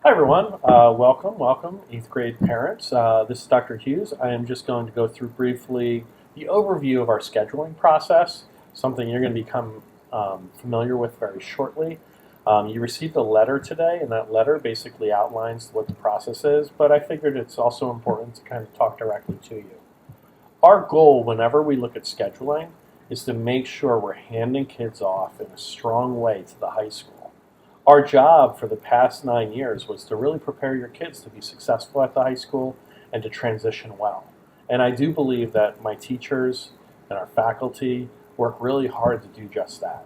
Hi everyone, welcome, 8th grade parents. This is Dr. Hughes. I am just going to go through briefly the overview of our scheduling process, something you're going to become familiar with very shortly. You received a letter today, and that letter basically outlines what the process is, but I figured it's also important to kind of talk directly to you. Our goal whenever we look at scheduling is to make sure we're handing kids off in a strong way to the high school. Our job for the past 9 years was to really prepare your kids to be successful at the high school and to transition well. And I do believe that my teachers and our faculty work really hard to do just that.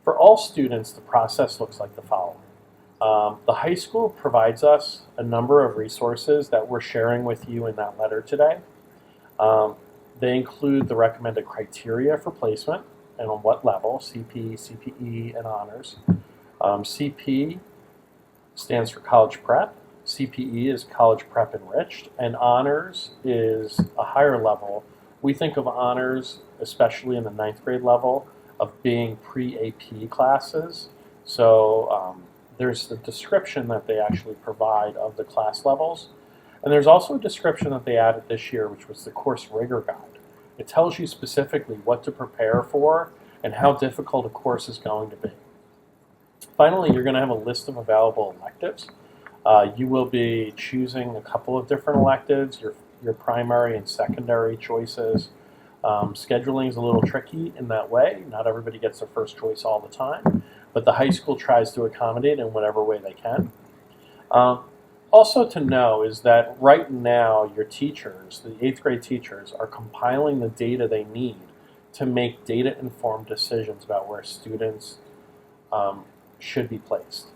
For all students, the process looks like the following. The high school provides us a number of resources that we're sharing with you in that letter today. Um, they include the recommended criteria for placement and on what level, CP, CPE, and honors. CP stands for college prep. CPE is college prep enriched, and honors is a higher level. We think of honors, especially in the 9th grade level, of being pre-AP classes. So there's the description that they actually provide of the class levels. And there's also a description that they added this year, which was the course rigor guide. It tells you specifically what to prepare for and how difficult a course is going to be. Finally, you're going to have a list of available electives. You will be choosing a couple of different electives, your primary and secondary choices. Scheduling is a little tricky in that way. Not everybody gets their first choice all the time, but the high school tries to accommodate in whatever way they can. Also to know is that right now your teachers, the 8th grade teachers, are compiling the data they need to make data-informed decisions about where students should be placed.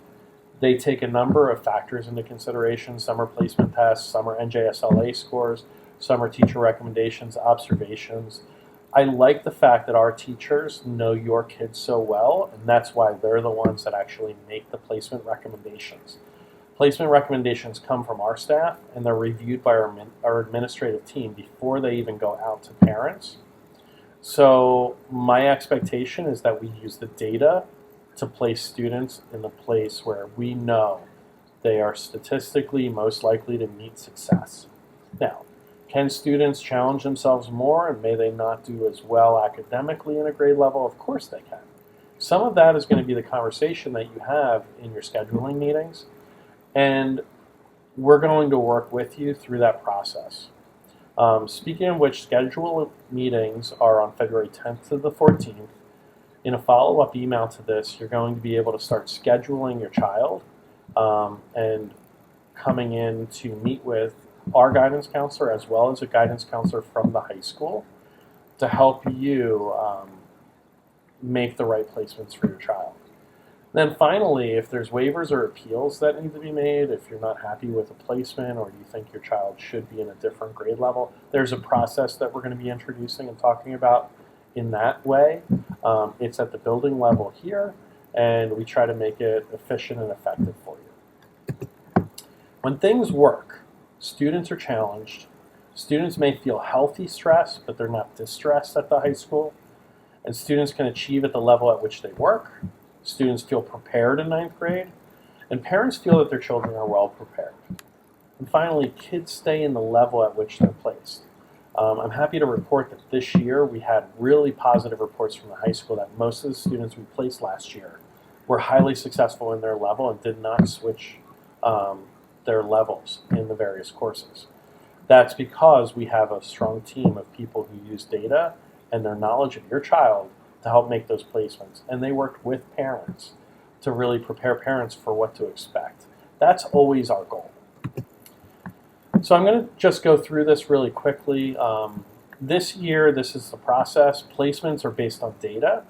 They take a number of factors into consideration. Some are placement tests, some are NJSLA scores, some are teacher recommendations, observations. I like the fact that our teachers know your kids so well, and that's why they're the ones that actually make the placement recommendations. Placement recommendations come from our staff, and they're reviewed by our administrative team before they even go out to parents. So my expectation is that we use the data to place students in the place where we know they are statistically most likely to meet success. Now, can students challenge themselves more, and may they not do as well academically in a grade level? Of course they can. Some of that is going to be the conversation that you have in your scheduling meetings, and we're going to work with you through that process. Speaking of which, schedule meetings are on February 10th to the 14th. In a follow-up email to this, you're going to be able to start scheduling your child and coming in to meet with our guidance counselor as well as a guidance counselor from the high school to help you make the right placements for your child. Then finally, if there's waivers or appeals that need to be made, if you're not happy with a placement or you think your child should be in a different grade level, there's a process that we're going to be introducing and talking about in that way. It's at the building level here, and we try to make it efficient and effective for you. When things work, students are challenged. Students may feel healthy stress, but they're not distressed at the high school. And students can achieve at the level at which they work. Students feel prepared in 9th grade, and parents feel that their children are well prepared. And finally, kids stay in the level at which they're placed. I'm happy to report that this year we had really positive reports from the high school that most of the students we placed last year were highly successful in their level and did not switch their levels in the various courses. That's because we have a strong team of people who use data and their knowledge of your child to help make those placements. And they worked with parents to really prepare parents for what to expect. That's always our goal. So I'm going to just go through this really quickly. This year, this is the process. Placements are based on data.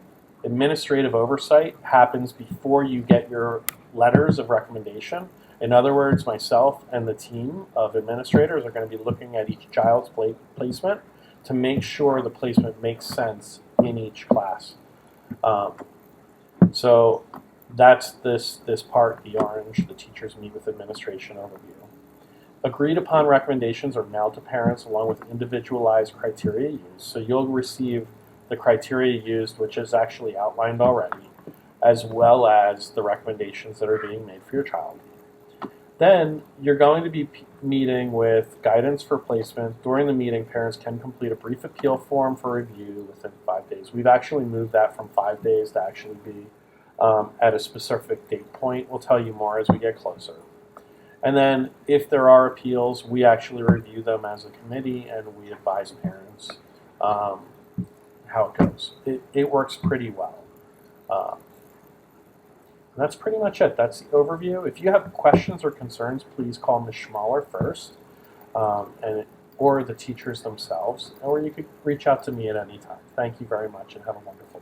Administrative oversight happens before you get your letters of recommendation. In other words, myself and the team of administrators are going to be looking at each child's placement to make sure the placement makes sense in each class. So that's this part, the orange, the teachers meet with administration overview. Agreed upon recommendations are mailed to parents along with individualized criteria used. So you'll receive the criteria used, which is actually outlined already, as well as the recommendations that are being made for your child. Then you're going to be meeting with guidance for placement. During the meeting, parents can complete a brief appeal form for review within 5 days. We've actually moved that from 5 days to actually be at a specific date point. We'll tell you more as we get closer. And then if there are appeals, we actually review them as a committee and we advise parents um, how it goes. It works pretty well. Uh, that's pretty much it. That's the overview. If you have questions or concerns, please call Ms. Schmaler first, or the teachers themselves, or you could reach out to me at any time. Thank you very much and have a wonderful day.